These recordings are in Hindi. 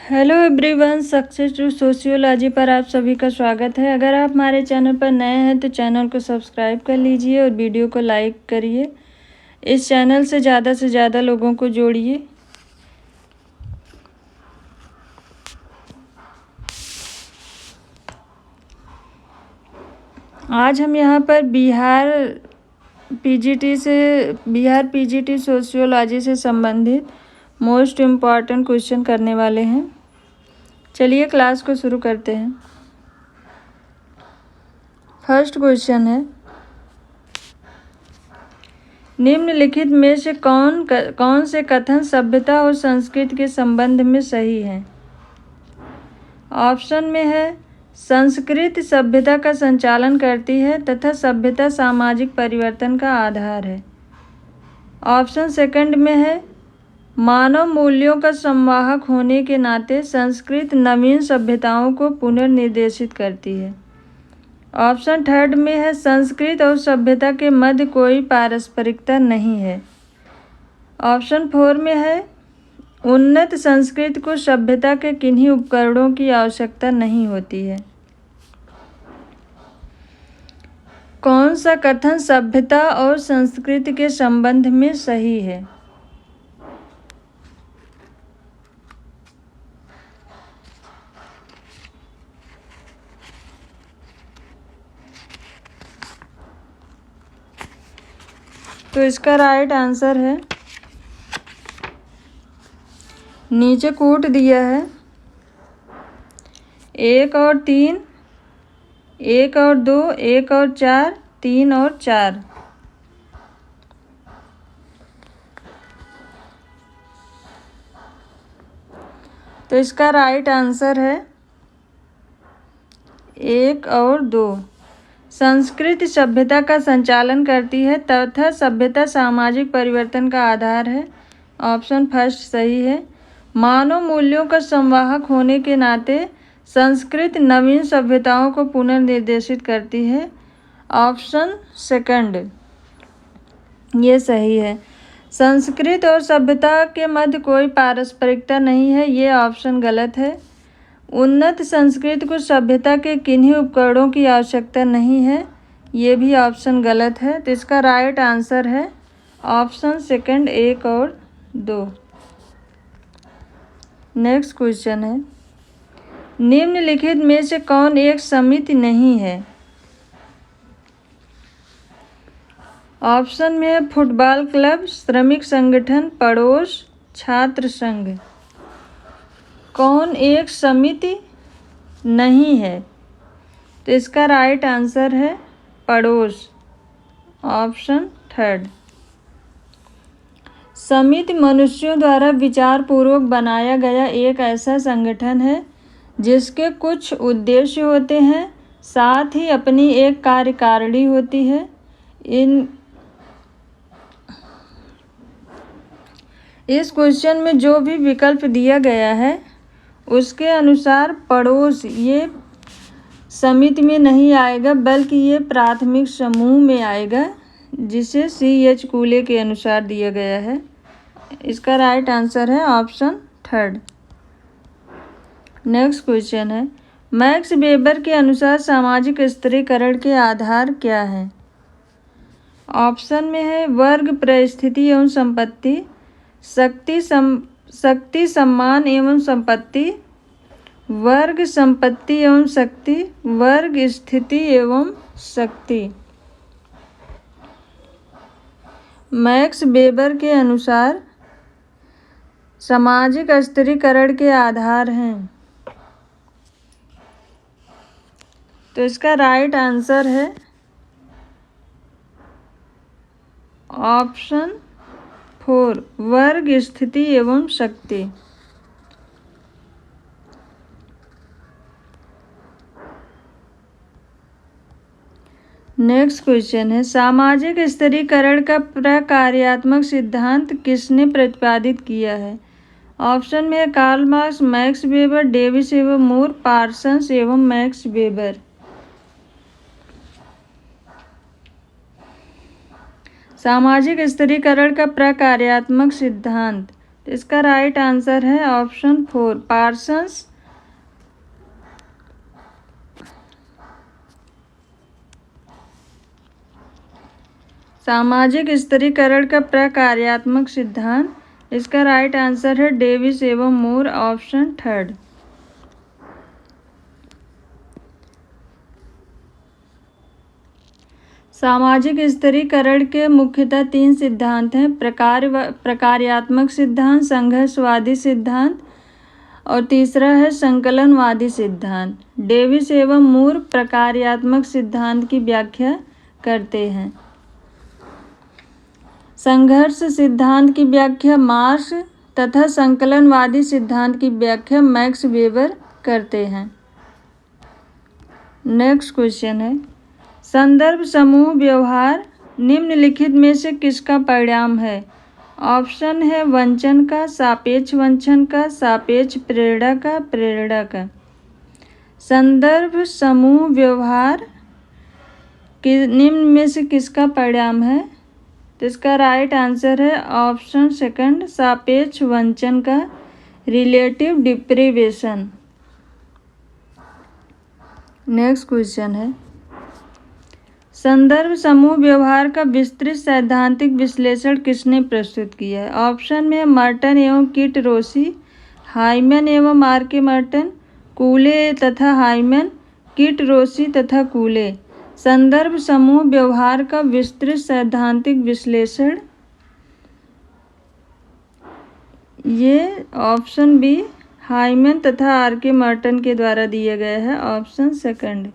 Hello everyone, success to sociology पर आप सभी का स्वागत है। अगर आप हमारे चैनल पर नए हैं तो चैनल को सब्सक्राइब कर लीजिए और वीडियो को लाइक करिए। इस चैनल से ज़्यादा लोगों को जोड़िए। आज हम यहाँ पर बिहार पीजीटी सोशियोलॉजी से संबंधित मोस्ट इम्पॉर्टेंट क्वेश्चन करने वाले हैं। चलिए क्लास को शुरू करते हैं। फर्स्ट क्वेश्चन है, निम्नलिखित में से कौन से कथन सभ्यता और संस्कृति के संबंध में सही हैं? ऑप्शन में है, संस्कृति सभ्यता का संचालन करती है तथा सभ्यता सामाजिक परिवर्तन का आधार है। ऑप्शन सेकंड में है, मानव मूल्यों का संवाहक होने के नाते संस्कृति नवीन सभ्यताओं को पुनर्निर्देशित करती है। ऑप्शन थर्ड में है, संस्कृति और सभ्यता के मध्य कोई पारस्परिकता नहीं है। ऑप्शन फोर में है, उन्नत संस्कृति को सभ्यता के किन्हीं उपकरणों की आवश्यकता नहीं होती है। कौन सा कथन सभ्यता और संस्कृति के संबंध में सही है? तो इसका राइट आंसर है, नीचे कोट दिया है, 1 और 3, 1 और 2, 1 और 4, 3 और 4। तो इसका राइट आंसर है 1 और 2। संस्कृति सभ्यता का संचालन करती है तथा सभ्यता सामाजिक परिवर्तन का आधार है। ऑप्शन फर्स्ट सही है। मानव मूल्यों का संवाहक होने के नाते संस्कृति नवीन सभ्यताओं को पुनर्निर्देशित करती है। ऑप्शन सेकंड ये सही है। संस्कृति और सभ्यता के मध्य कोई पारस्परिकता नहीं है, ये ऑप्शन गलत है। उन्नत संस्कृति को सभ्यता के किन्हीं उपकरणों की आवश्यकता नहीं है, ये भी ऑप्शन गलत है। तो इसका राइट आंसर है ऑप्शन सेकंड 1 और 2। नेक्स्ट क्वेश्चन है, निम्नलिखित में से कौन एक समिति नहीं है? ऑप्शन में है, फुटबॉल क्लब, श्रमिक संगठन, पड़ोस, छात्र संघ। कौन एक समिति नहीं है? तो इसका राइट आंसर है पड़ोस, ऑप्शन थर्ड। समिति मनुष्यों द्वारा विचारपूर्वक बनाया गया एक ऐसा संगठन है जिसके कुछ उद्देश्य होते हैं, साथ ही अपनी एक कार्यकारिणी होती है। इस क्वेश्चन में जो भी विकल्प दिया गया है उसके अनुसार पड़ोस ये समिति में नहीं आएगा, बल्कि ये प्राथमिक समूह में आएगा, जिसे C.H. कूले के अनुसार दिया गया है। इसका राइट आंसर है ऑप्शन थर्ड। नेक्स्ट क्वेश्चन है, मैक्स वेबर के अनुसार सामाजिक स्थिरीकरण के आधार क्या हैं? ऑप्शन में है, वर्ग, परिस्थिति एवं संपत्ति, शक्ति, सम्मान एवं संपत्ति, वर्ग, संपत्ति एवं शक्ति, वर्ग, स्थिति एवं शक्ति। मैक्स वेबर के अनुसार सामाजिक स्थिरीकरण के आधार हैं। तो इसका राइट आंसर है ऑप्शन 4, वर्ग, स्थिति एवं शक्ति। नेक्स्ट क्वेश्चन है, सामाजिक स्थिरीकरण का प्रकार्यात्मक सिद्धांत किसने प्रतिपादित किया है? ऑप्शन में है, Karl Marx, Max Weber, Davis एवं मूर, पार्सन्स एवं मैक्स वेबर। सामाजिक स्थिरीकरण का प्रकार्यात्मक सिद्धांत तो इसका राइट आंसर है ऑप्शन 4 पार्सन्स। सामाजिक स्थिरीकरण का प्रकार्यात्मक सिद्धांत, इसका राइट आंसर है डेविस एवं मूर, ऑप्शन 3। सामाजिक स्थिरीकरण के मुख्यतः 3 सिद्धांत हैं, प्रकार्यात्मक सिद्धांत, संघर्षवादी सिद्धांत और तीसरा है संकलनवादी सिद्धांत। डेविस एवं मूर प्रकार्यात्मक सिद्धांत की व्याख्या करते हैं। संघर्ष सिद्धांत की व्याख्या मार्क्स तथा संकलनवादी सिद्धांत की व्याख्या मैक्स वेबर करते हैं। नेक्स्ट क्वेश्चन है, संदर्भ समूह व्यवहार निम्नलिखित में से किसका परिणाम है? ऑप्शन है वंचन का, सापेक्ष वंचन का, सापेक्ष प्रेरणा का, प्रेरणा का। संदर्भ समूह व्यवहार निम्न में से किसका परिणाम है? तो इसका राइट आंसर है ऑप्शन 2 सापेक्ष वंचन का, रिलेटिव डिप्रीवेशन। नेक्स्ट क्वेश्चन है, संदर्भ समूह व्यवहार का विस्तृत सैद्धांतिक विश्लेषण किसने प्रस्तुत किया है? ऑप्शन में मर्टन एवं किट रोसी, हाइमन एवं आर.के. मर्टन, कूले तथा हाइमन, किट रोसी तथा कूले। संदर्भ समूह व्यवहार का विस्तृत सैद्धांतिक विश्लेषण ये ऑप्शन बी हाइमन तथा आर.के. मर्टन के द्वारा दिया गया है, ऑप्शन 2।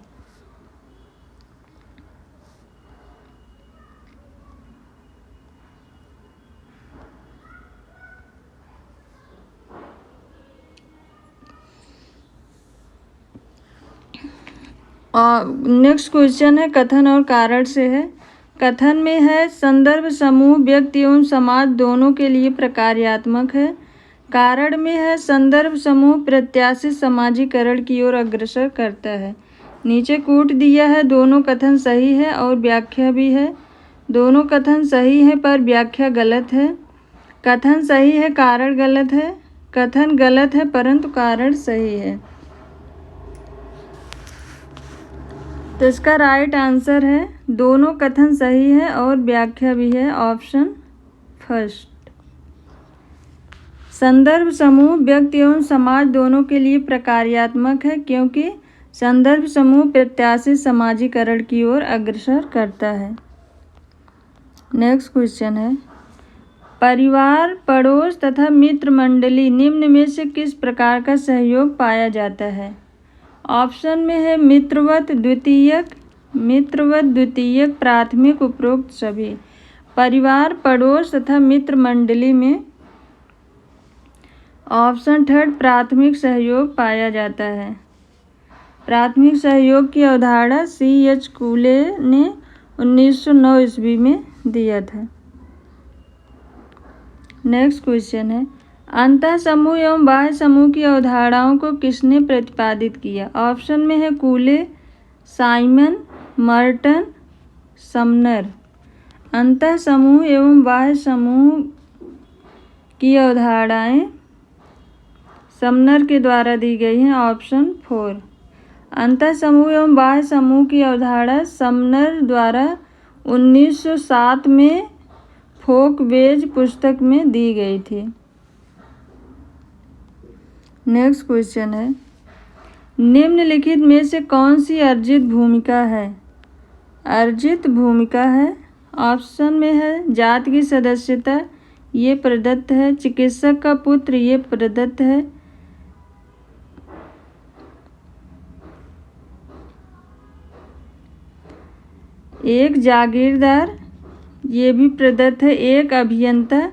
नेक्स्ट क्वेश्चन है कथन और कारण से है। कथन में है संदर्भ समूह व्यक्ति एवं समाज दोनों के लिए प्रकार्यात्मक है। कारण में है संदर्भ समूह प्रत्याशित समाजीकरण की ओर अग्रसर करता है। नीचे कूट दिया है, दोनों कथन सही है और व्याख्या भी है। दोनों कथन सही है पर व्याख्या गलत है। कथन सही है, कारण गलत है। कथन गलत है परंतु कारण सही है। तो इसका राइट आंसर है दोनों कथन सही है और व्याख्या भी है, ऑप्शन 1। संदर्भ समूह व्यक्ति एवं समाज दोनों के लिए प्रकार्यात्मक है क्योंकि संदर्भ समूह प्रत्याशित समाजीकरण की ओर अग्रसर करता है। नेक्स्ट क्वेश्चन है, परिवार, पड़ोस तथा मित्र मंडली निम्न में से किस प्रकार का सहयोग पाया जाता है? ऑप्शन में है मित्रवत, द्वितीयक, प्राथमिक, उपरोक्त सभी। परिवार, पड़ोस तथा मित्र मंडली में ऑप्शन 3 प्राथमिक सहयोग पाया जाता है। प्राथमिक सहयोग की अवधारणा C.H. कूले ने 1909 ईस्वी में दिया था। नेक्स्ट क्वेश्चन है, अंतः समूह एवं बाह्य समूह की अवधारणाओं को किसने प्रतिपादित किया? ऑप्शन में है कूले, साइमन, मर्टन, समनर। अंतः समूह एवं बाह्य समूह की अवधारणाएं समनर के द्वारा दी गई हैं, ऑप्शन 4। अंतः समूह एवं बाह्य समूह की अवधारणा समनर द्वारा 1907 में फोकवेज पुस्तक में दी गई थी। नेक्स्ट क्वेश्चन है, निम्नलिखित में से कौन सी अर्जित भूमिका है? अर्जित भूमिका है, ऑप्शन में है जात की सदस्यता, ये प्रदत्त है। चिकित्सक का पुत्र, ये प्रदत्त है। एक जागीरदार, ये भी प्रदत्त है। एक अभियंता,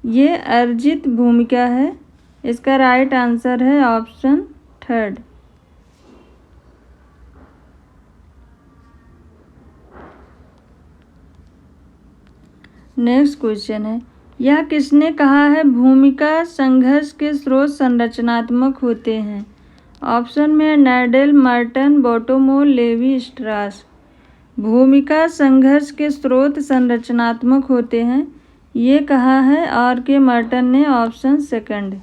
ये अर्जित भूमिका है। इसका राइट आंसर है ऑप्शन 3। नेक्स्ट क्वेश्चन है, यह किसने कहा है भूमिका संघर्ष के स्रोत संरचनात्मक होते हैं? ऑप्शन में नैडल, मर्टन, बोटोमोल, लेवी स्ट्रास। भूमिका संघर्ष के स्रोत संरचनात्मक होते हैं ये कहा है R.K. मर्टन ने। Option second.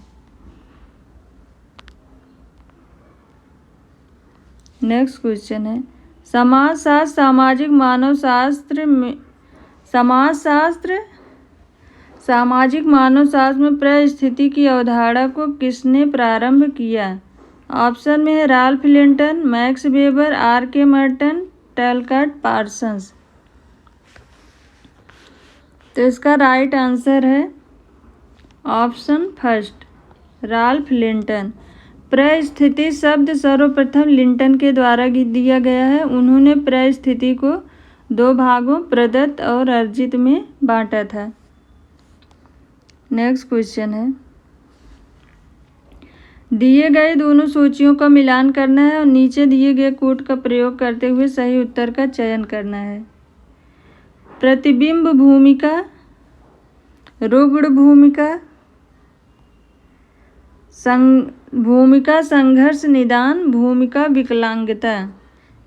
नेक्स्ट क्वेश्चन है, समाजशास्त्र सामाजिक मानवशास्त्र में सामाजिक मानवशास्त्र में परिस्थिति की अवधारणा को किसने प्रारंभ किया? ऑप्शन में है Ralph Linton, Max Weber, R.K. Merton, Talcott Parsons. तो इसका राइट आंसर है ऑप्शन फर्स्ट, राल्फ लिंटन। परिस्थिति शब्द सर्वप्रथम लिंटन के द्वारा दिया गया है। उन्होंने परिस्थिति को 2 भागों प्रदत्त और अर्जित में बांटा था। नेक्स्ट क्वेश्चन है, दिए गए दोनों सूचियों का मिलान करना है और नीचे दिए गए कोड का प्रयोग करते हुए सही उत्तर का चयन करना है। प्रतिबिंब भूमिका, रुग्ण भूमिका, भूमिका संघर्ष निदान, भूमिका विकलांगता।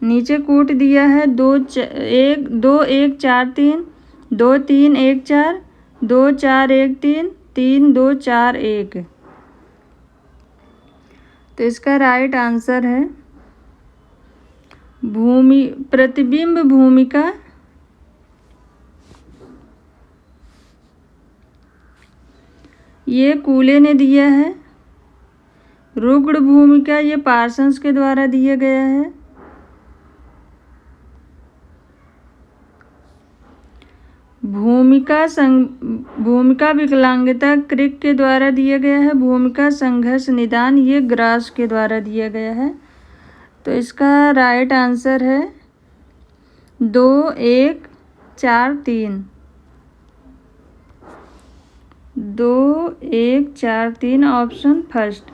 नीचे कोड दिया है 2-1-4-3, 2-3-1-4, 2-4-1-3, 3-2-4-1। तो इसका राइट आंसर है प्रतिबिंब भूमिका। ये कूले ने दिया है। रुग्ण भूमिका ये पार्सन्स के द्वारा दिया गया है। भूमिका विकलांगता क्रिक के द्वारा दिया गया है। भूमिका संघर्ष निदान ये ग्रास के द्वारा दिया गया है। तो इसका राइट आंसर है 2-1-4-3, 2-1-4-3 ऑप्शन फर्स्ट।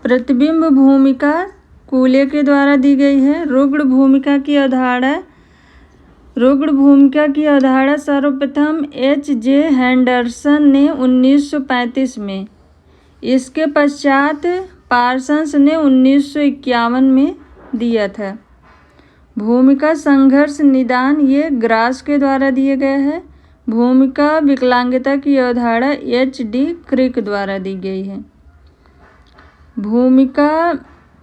प्रतिबिंब भूमिका कूले के द्वारा दी गई है। रुग्ण भूमिका की अवधारणा सर्वप्रथम H.J. हेंडरसन ने 1935 में, इसके पश्चात पार्सन्स ने 1951 में दिया था। भूमिका संघर्ष निदान ये ग्रास के द्वारा दिए गए हैं। भूमिका विकलांगता की अवधारणा H.D. क्रिक द्वारा दी गई है।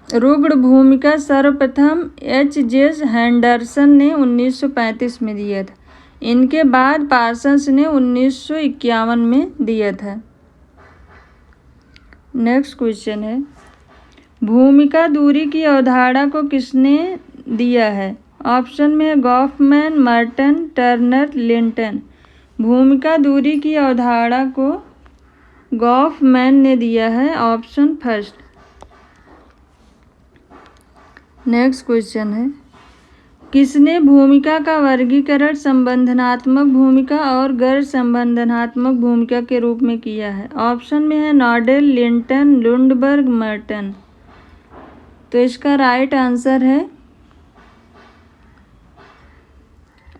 रुग्ण भूमिका सर्वप्रथम H.J. हेंडरसन ने 1935 में दिया था। इनके बाद पार्सन्स ने 1951 में दिया था। नेक्स्ट क्वेश्चन है, भूमिका दूरी की अवधारणा को किसने दिया है? ऑप्शन में है गॉफमैन, मर्टन, टर्नर, लिंटन। भूमिका दूरी की अवधारणा को गॉफमैन ने दिया है। Option first. नेक्स्ट क्वेश्चन है, किसने भूमिका का वर्गीकरण संबंधनात्मक भूमिका और गैर संबंधनात्मक भूमिका के रूप में किया है? ऑप्शन में है नॉडेल, लिंटन, लुंडबर्ग, मर्टन। तो इसका राइट आंसर है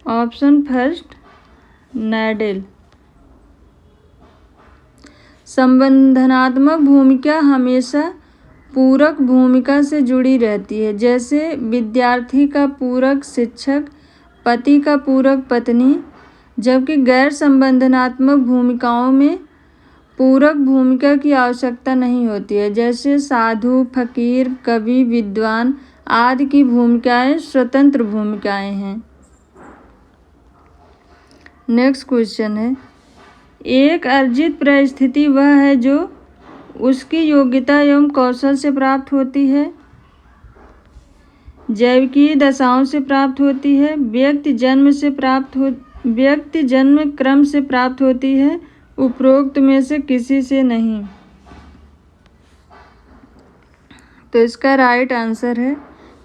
ऑप्शन फर्स्ट, नॉडेल। संबंधनात्मक भूमिका हमेशा पूरक भूमिका से जुड़ी रहती है, जैसे विद्यार्थी का पूरक शिक्षक, पति का पूरक पत्नी। जबकि गैर संबंधनात्मक भूमिकाओं में पूरक भूमिका की आवश्यकता नहीं होती है, जैसे साधु, फकीर, कवि, विद्वान आदि की भूमिकाएं स्वतंत्र भूमिकाएं हैं। नेक्स्ट क्वेश्चन है, एक अर्जित परिस्थिति वह है जो उसकी योग्यता एवं कौशल से प्राप्त होती है, जैविकीय दशाओं से प्राप्त होती है, व्यक्ति जन्म क्रम से प्राप्त होती है, उपरोक्त में से किसी से नहीं। तो इसका राइट आंसर है,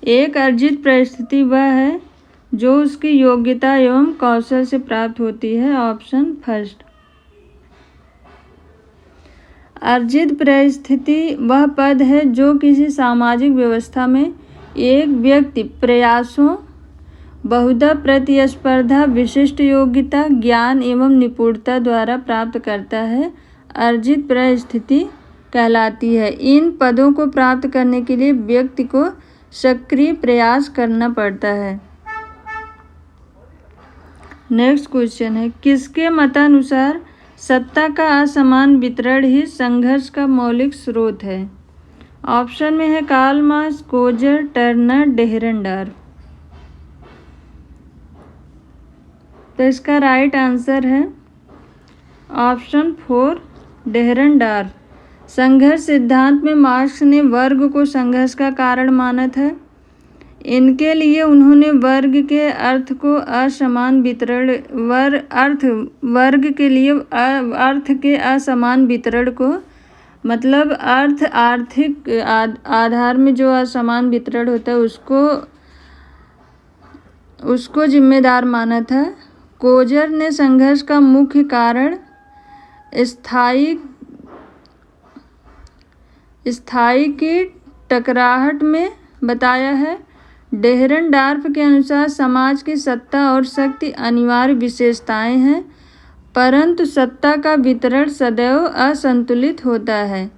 एक अर्जित परिस्थिति वह है जो उसकी योग्यता एवं कौशल से प्राप्त होती है। Option first. अर्जित परिस्थिति वह पद है जो किसी सामाजिक व्यवस्था में एक व्यक्ति प्रयासों, बहुधा प्रतिस्पर्धा, विशिष्ट योग्यता, ज्ञान एवं निपुणता द्वारा प्राप्त करता है, अर्जित परिस्थिति कहलाती है। इन पदों को प्राप्त करने के लिए व्यक्ति को सक्रिय प्रयास करना पड़ता है। नेक्स्ट क्वेश्चन है, किसके मतानुसार सत्ता का असमान वितरण ही संघर्ष का मौलिक स्रोत है? ऑप्शन में है कार्ल मार्क्स, कोजर, टर्नर, डेहरनडार्फ। तो इसका राइट आंसर है ऑप्शन 4 डेहरनडार्फ। संघर्ष सिद्धांत में मार्क्स ने वर्ग को संघर्ष का कारण माना था। इनके लिए उन्होंने वर्ग के अर्थ को असमान वितरण वर्ग के लिए अर्थ के असमान वितरण को, मतलब अर्थ आर्थिक आधार में जो असमान वितरण होता है उसको जिम्मेदार माना था। कोजर ने संघर्ष का मुख्य कारण स्थायी की टकराहट में बताया है। डेहरनडार्फ के अनुसार समाज की सत्ता और शक्ति अनिवार्य विशेषताएं हैं, परंतु सत्ता का वितरण सदैव असंतुलित होता है।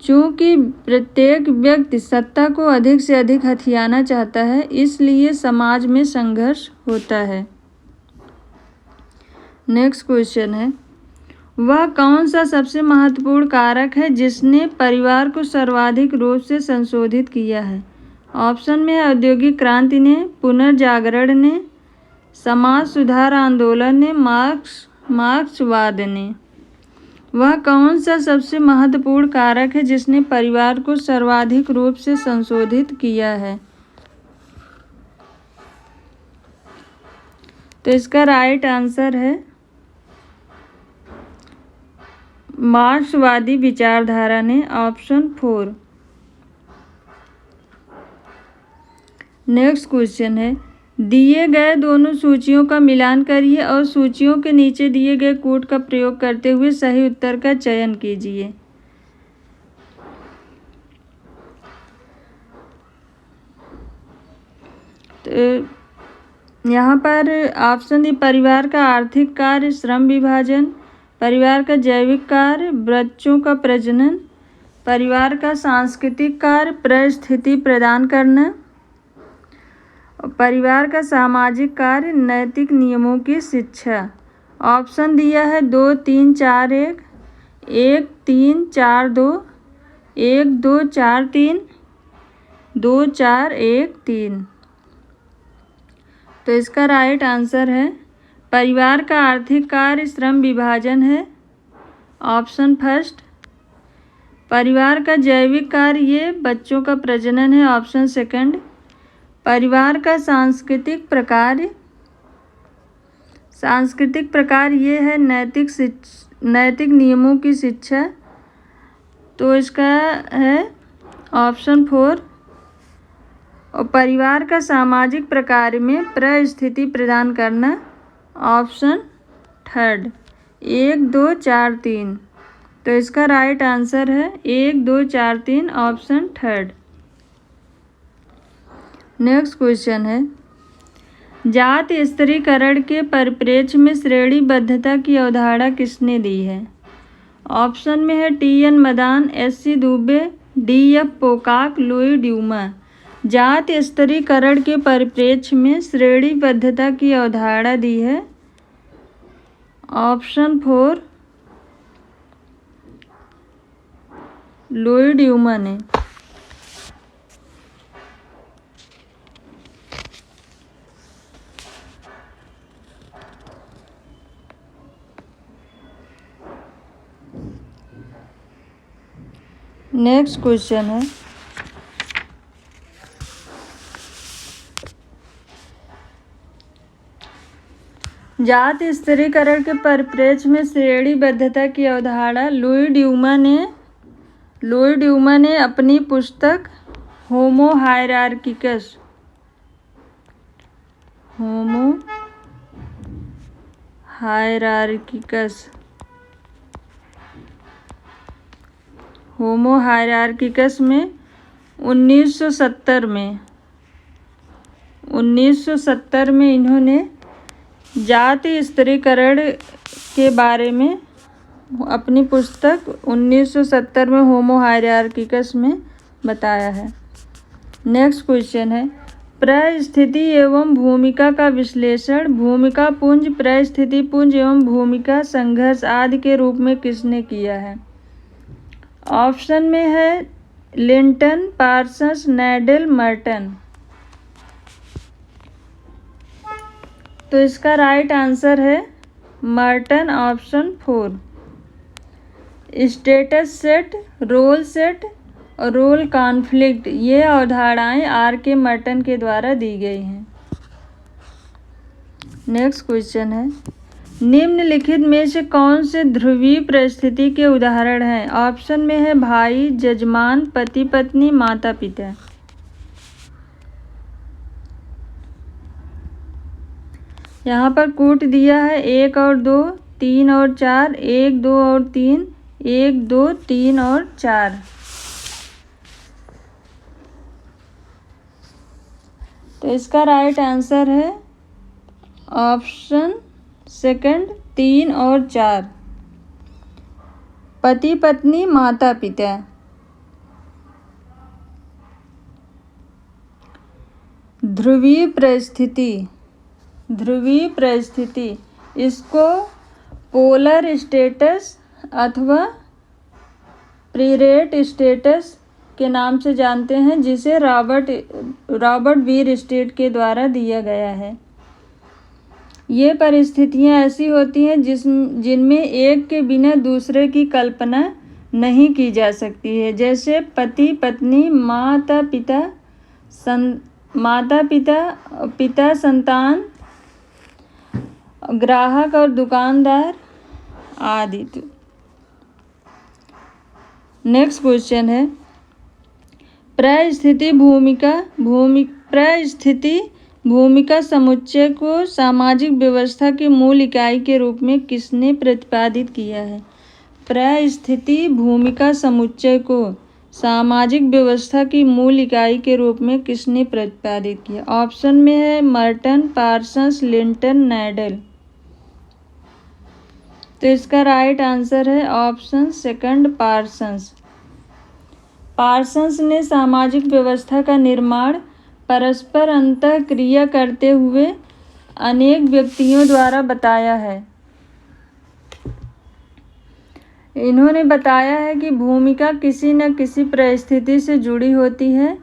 चूँकि प्रत्येक व्यक्ति सत्ता को अधिक से अधिक हथियाना चाहता है, इसलिए समाज में संघर्ष होता है। नेक्स्ट क्वेश्चन है, वह कौन सा सबसे महत्वपूर्ण कारक है जिसने परिवार को सर्वाधिक रूप से संशोधित किया है? ऑप्शन में है औद्योगिक क्रांति ने, पुनर्जागरण ने, समाज सुधार आंदोलन ने, मार्क्सवाद ने। वह कौन सा सबसे महत्वपूर्ण कारक है जिसने परिवार को सर्वाधिक रूप से संशोधित किया है? तो इसका राइट आंसर है मार्क्सवादी विचारधारा ने, ऑप्शन 4। नेक्स्ट क्वेश्चन है, दिए गए दोनों सूचियों का मिलान करिए और सूचियों के नीचे दिए गए कोड का प्रयोग करते हुए सही उत्तर का चयन कीजिए। तो यहाँ पर ऑप्शन दी, परिवार का आर्थिक कार्य श्रम विभाजन, परिवार का जैविक कार्य बच्चों का प्रजनन, परिवार का सांस्कृतिक कार्य परिस्थिति प्रदान करना, परिवार का सामाजिक कार्य नैतिक नियमों की शिक्षा। ऑप्शन दिया है 2 3 4 1, 1 3 4 2, 1 2 4 3, 2 4 1 3। तो इसका राइट आंसर है परिवार का आर्थिक कार्य श्रम विभाजन है, ऑप्शन फर्स्ट। परिवार का जैविक कार्य ये बच्चों का प्रजनन है, ऑप्शन सेकंड। परिवार का सांस्कृतिक प्रकार ये है नैतिक नियमों की शिक्षा, तो इसका है ऑप्शन 4। और परिवार का सामाजिक प्रकार में परिस्थिति प्रदान करना, ऑप्शन थर्ड। 1 2 4 3। तो इसका राइट आंसर है 1 2 4 3, ऑप्शन थर्ड। नेक्स्ट क्वेश्चन है, जाति स्तरीकरण के परिप्रेक्ष्य में श्रेणीबद्धता की अवधारणा किसने दी है? ऑप्शन में है TN Madan, SC Dubey, DF Pocock, Louis Dumont. जाति स्तरीकरण के परिप्रेक्ष्य में श्रेणीबद्धता की अवधारणा दी है, ऑप्शन 4 लुई ड्यूमा ने। नेक्स्ट क्वेश्चन है, जाति स्तरीकरण के परिप्रेक्ष्य में श्रेणीबद्धता की अवधारणा लुई ड्यूमा ने अपनी पुस्तक होमो हायरार्किकस में 1970 में इन्होंने जाति स्तरीकरण के बारे में अपनी पुस्तक 1970 में होमो हायरार्किकस में बताया है। नेक्स्ट क्वेश्चन है, परिस्थिति एवं भूमिका का विश्लेषण भूमिका पुंज, परिस्थिति पुंज एवं भूमिका संघर्ष आदि के रूप में किसने किया है? ऑप्शन में है लिंटन, पार्सन्स, नैडल, मर्टन। तो इसका राइट आंसर है Merton, option 4। Status set, role set और रोल कॉन्फ्लिक्ट ये अवधारणाएं आर के मर्टन के द्वारा दी गई हैं। नेक्स्ट क्वेश्चन है, निम्नलिखित में से कौन से ध्रुवीय परिस्थिति के उदाहरण हैं? ऑप्शन में है भाई, जजमान, पति पत्नी, माता पिता। यहाँ पर कूट दिया है 1 और 2, 3 और 4, 1, 2 और 3, 1, 2, 3 और 4। तो इसका राइट आंसर है ऑप्शन सेकंड, 3 और 4। पति पत्नी, माता पिता। ध्रुवीय परिस्थिति, ध्रुवीय परिस्थिति इसको पोलर स्टेटस अथवा प्रीरेट स्टेटस के नाम से जानते हैं, जिसे रॉबर्ट बीरस्टेट के द्वारा दिया गया है। ये परिस्थितियाँ ऐसी होती हैं जिनमें एक के बिना दूसरे की कल्पना नहीं की जा सकती है, जैसे पति पत्नी, माता पिता, पिता संतान, ग्राहक और दुकानदार आदि। नेक्स्ट क्वेश्चन है, परिस्थिति भूमिका समुच्चय को सामाजिक व्यवस्था की मूल इकाई के रूप में किसने प्रतिपादित किया है? परिस्थिति भूमिका समुच्चय को सामाजिक व्यवस्था की मूल इकाई के रूप में किसने प्रतिपादित किया? ऑप्शन में है मर्टन, पार्सन्स, लिंटन, नैडल। तो इसका राइट आंसर है ऑप्शन सेकंड, पार्सन्स। पार्सन्स ने सामाजिक व्यवस्था का निर्माण परस्पर अंतःक्रिया करते हुए अनेक व्यक्तियों द्वारा बताया है। इन्होंने बताया है कि भूमिका किसी न किसी परिस्थिति से जुड़ी होती है।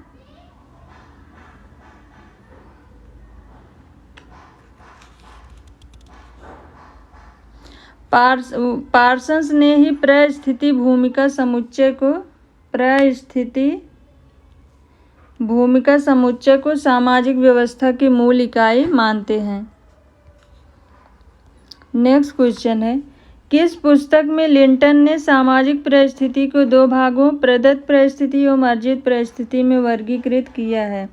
पार्सन्स ने ही परिस्थिति भूमिका समुच्चय को सामाजिक व्यवस्था की मूल इकाई मानते हैं। नेक्स्ट क्वेश्चन है, किस पुस्तक में लिंटन ने सामाजिक परिस्थिति को 2 भागों, प्रदत्त परिस्थिति और अर्जित परिस्थिति में वर्गीकृत किया है?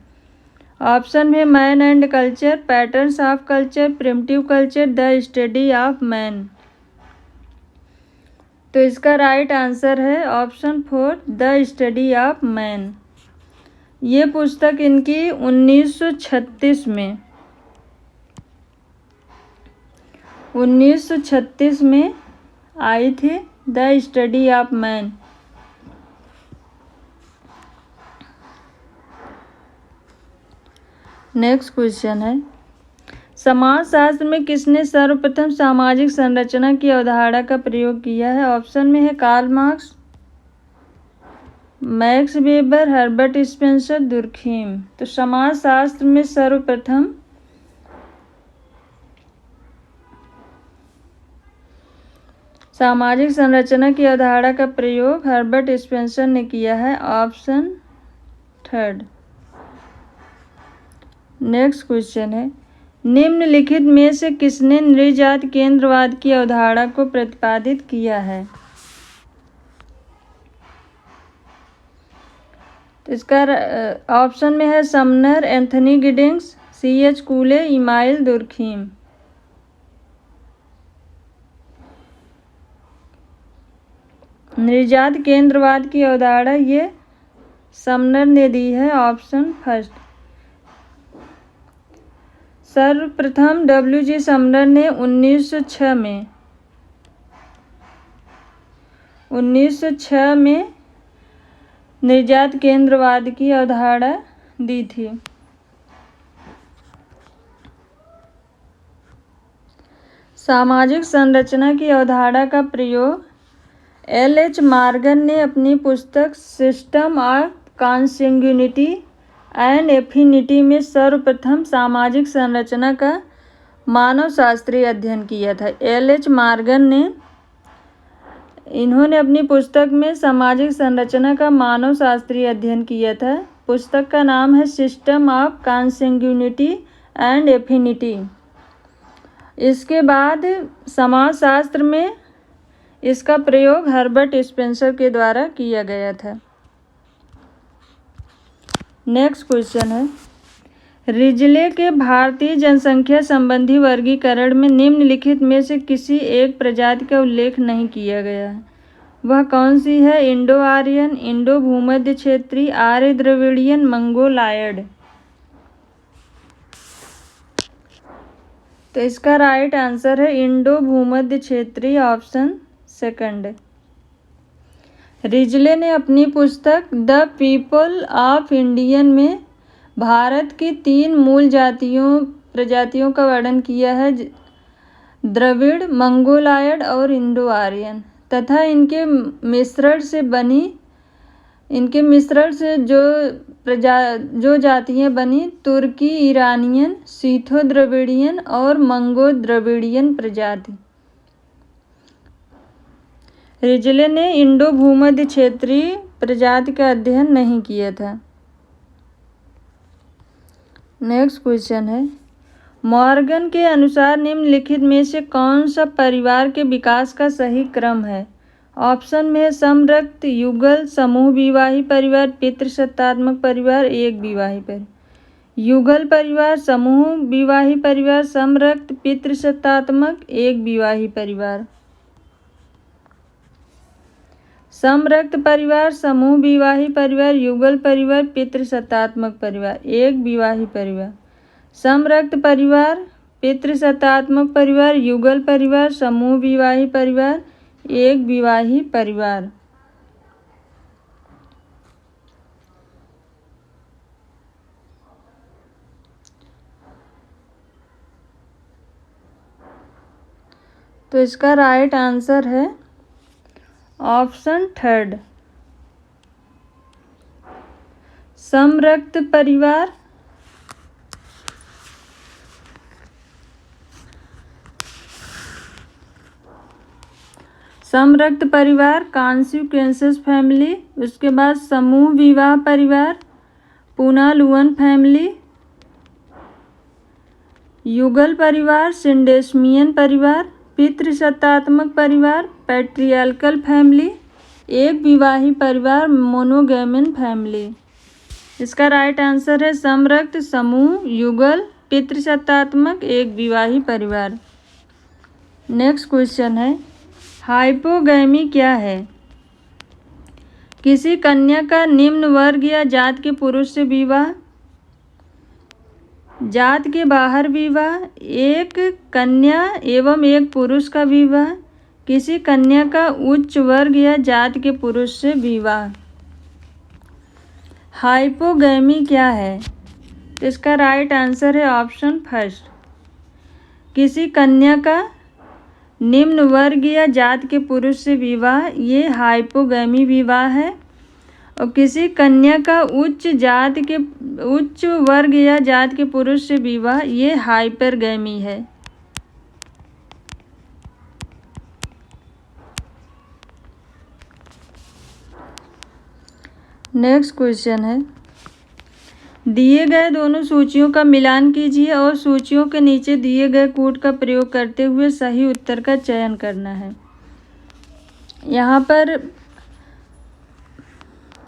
ऑप्शन में man and culture, patterns of culture, primitive culture, the study of man. तो इसका राइट आंसर है option 4, the study of man. ये पुस्तक इनकी 1936 में आई थी, the study of man. Next question है, समाजशास्त्र में किसने सर्वप्रथम सामाजिक संरचना की अवधारणा का प्रयोग किया है? ऑप्शन में है Karl Marx, Max Weber, Herbert Spencer, Durkheim. तो समाजशास्त्र में सर्वप्रथम सामाजिक संरचना की अवधारणा का प्रयोग हर्बर्ट स्पेंसर ने किया है, ऑप्शन 3। नेक्स्ट क्वेश्चन है, निम्नलिखित में से किसने नृजात केंद्रवाद की अवधारणा को प्रतिपादित किया है? तो इसका ऑप्शन में है Sumner, Anthony Giddings, C.H. कूले, email Durkheim. नृजात केंद्रवाद की अवधारणा ये समनर ने दी है, ऑप्शन 1। सर्वप्रथम W.G. समनर ने 1906 में नृजात केंद्रवाद की अवधारणा दी थी। सामाजिक संरचना की अवधारणा का प्रयोग L.H. मॉर्गन ने अपनी पुस्तक सिस्टम ऑफ कॉन्सैंग्यूनिटी एंड एफिनिटी में सर्वप्रथम सामाजिक संरचना का मानव शास्त्रीय अध्ययन किया था। L.H. मॉर्गन ने इन्होंने अपनी पुस्तक में सामाजिक संरचना का मानव शास्त्रीय अध्ययन किया था। पुस्तक का नाम है सिस्टम ऑफ कॉन्सैंग्यूनिटी एंड एफिनिटी। इसके बाद समाजशास्त्र में इसका प्रयोग हर्बर्ट स्पेंसर के द्वारा किया गया था। नेक्स्ट क्वेश्चन है, रिजले के भारतीय जनसंख्या संबंधी वर्गीकरण में निम्नलिखित में से किसी एक प्रजाति का उल्लेख नहीं किया गया है। वह कौन सी है? इंडो आर्यन, इंडो भूमध्य क्षेत्रीय, आर्य द्रविड़ियन, मंगोलायड। तो इसका राइट आंसर है इंडो भूमध्य क्षेत्रीय, ऑप्शन सेकंड। रिजले ने अपनी पुस्तक द पीपल ऑफ इंडियन में भारत की 3 मूल प्रजातियों का वर्णन किया है, द्रविड़, मंगोलायड और इंडो आर्यन, तथा इनके मिश्रण से जो जातियां बनी तुर्की ईरानियन, सीथो द्रविड़ियन और मंगो द्रविड़ियन प्रजाति। रिजले ने इंडो भूमध्य क्षेत्रीय प्रजाति का अध्ययन नहीं किया था। नेक्स्ट क्वेश्चन है, मॉर्गन के अनुसार निम्नलिखित में से कौन सा परिवार के विकास का सही क्रम है? ऑप्शन में है समरक्त, युगल, समूह विवाही परिवार, पितृसत्तात्मक परिवार, एक विवाही परिवार। युगल परिवार, समूह विवाही परिवार, समरक्त, पितृसत्तात्मक, एक विवाही परिवार। समरक्त परिवार, समूह विवाही परिवार, युगल परिवार, पितृसत्तात्मक परिवार, एक विवाही परिवार। समरक्त परिवार, पितृसत्तात्मक परिवार, युगल परिवार, समूह विवाही परिवार, एक विवाही परिवार। तो इसका राइट आंसर है ऑप्शन थर्ड, समरक्त परिवार कॉन्सिक्वेंसेस फैमिली, उसके बाद समूह विवाह परिवार, पुनालुअन फैमिली, युगल परिवार, सिंडेस्मियन परिवार, पितृसत्तात्मक परिवार, पैट्रियार्कल फैमिली, एक विवाही परिवार, मोनोगैमन फैमिली। इसका राइट आंसर है समरक्त, समूह, युगल, पितृसत्तात्मक, एक विवाही परिवार। नेक्स्ट क्वेश्चन है, हाइपोगैमी क्या है? किसी कन्या का निम्न वर्ग या जात के पुरुष से विवाह, जात के बाहर विवाह, एक कन्या एवं एक पुरुष का विवाह, किसी कन्या का उच्च वर्ग या जात के पुरुष से विवाह। हाइपोगैमी क्या है? तो इसका राइट आंसर है ऑप्शन फर्स्ट, किसी कन्या का निम्न वर्ग या जात के पुरुष से विवाह, ये हाइपोगैमी विवाह है। और किसी कन्या का उच्च वर्ग या जात के पुरुष से विवाह, ये हाइपरगैमी है। नेक्स्ट क्वेश्चन है, दिए गए दोनों सूचियों का मिलान कीजिए और सूचियों के नीचे दिए गए कोड का प्रयोग करते हुए सही उत्तर का चयन करना है। यहाँ पर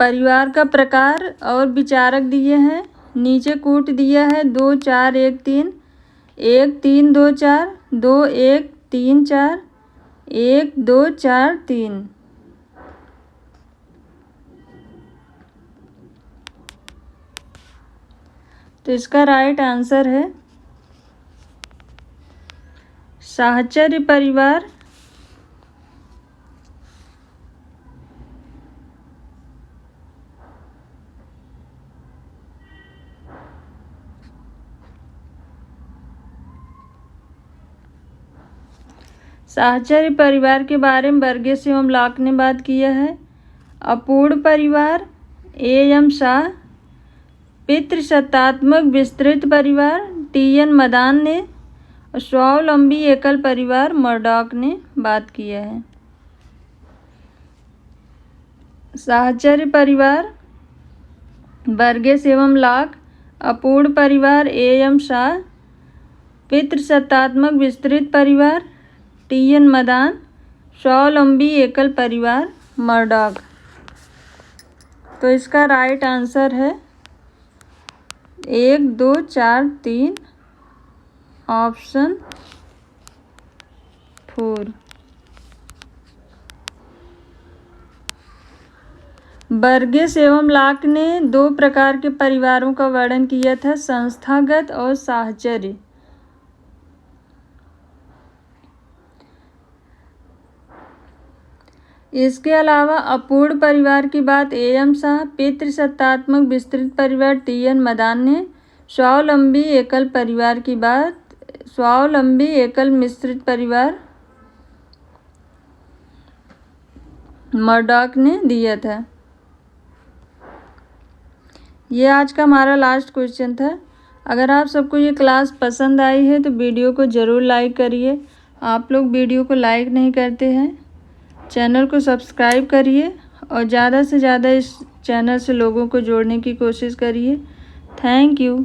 परिवार का प्रकार और विचारक दिए हैं, नीचे कूट दिया है 2 4 1 3, 1 3 2 4, 2 1 3 4, 1 2 4 3। तो इसका राइट आंसर है साहचर्य परिवार, साहचर्य परिवार के बारे में बर्गेस एवं लॉक ने बात किया है। अपूर्ण परिवार एम शाह। पितृसत्तात्मक विस्तृत परिवार टी.एन. मदान ने। स्वावलंबी एकल परिवार मर्डॉक ने बात किया है। साहचर्य परिवार बर्गेस एवं लॉक। अपूर्ण परिवार एम शाह। पितृसत्तात्मक विस्तृत परिवार टी.एन. मदान। स्वावलंबी एकल परिवार मर्डॉक। तो इसका राइट आंसर है 1, 2, 4, 3 ऑप्शन 4। बर्गेस एवं लॉक ने 2 प्रकार के परिवारों का वर्णन किया था, संस्थागत और साहचर्य। इसके अलावा अपूर्ण परिवार की बात एम शाह, पितृसत्तात्मक विस्तृत परिवार टी.एन. मदान ने, स्वावलंबी एकल परिवार की बात स्वावलंबी एकल मिश्रित परिवार मर्डॉक ने दिया था। ये आज का हमारा लास्ट क्वेश्चन था। अगर आप सबको ये क्लास पसंद आई है तो वीडियो को ज़रूर लाइक करिए। आप लोग वीडियो को लाइक नहीं करते हैं, चैनल को सब्सक्राइब करिए और ज़्यादा से ज़्यादा इस चैनल से लोगों को जोड़ने की कोशिश करिए। Thank you.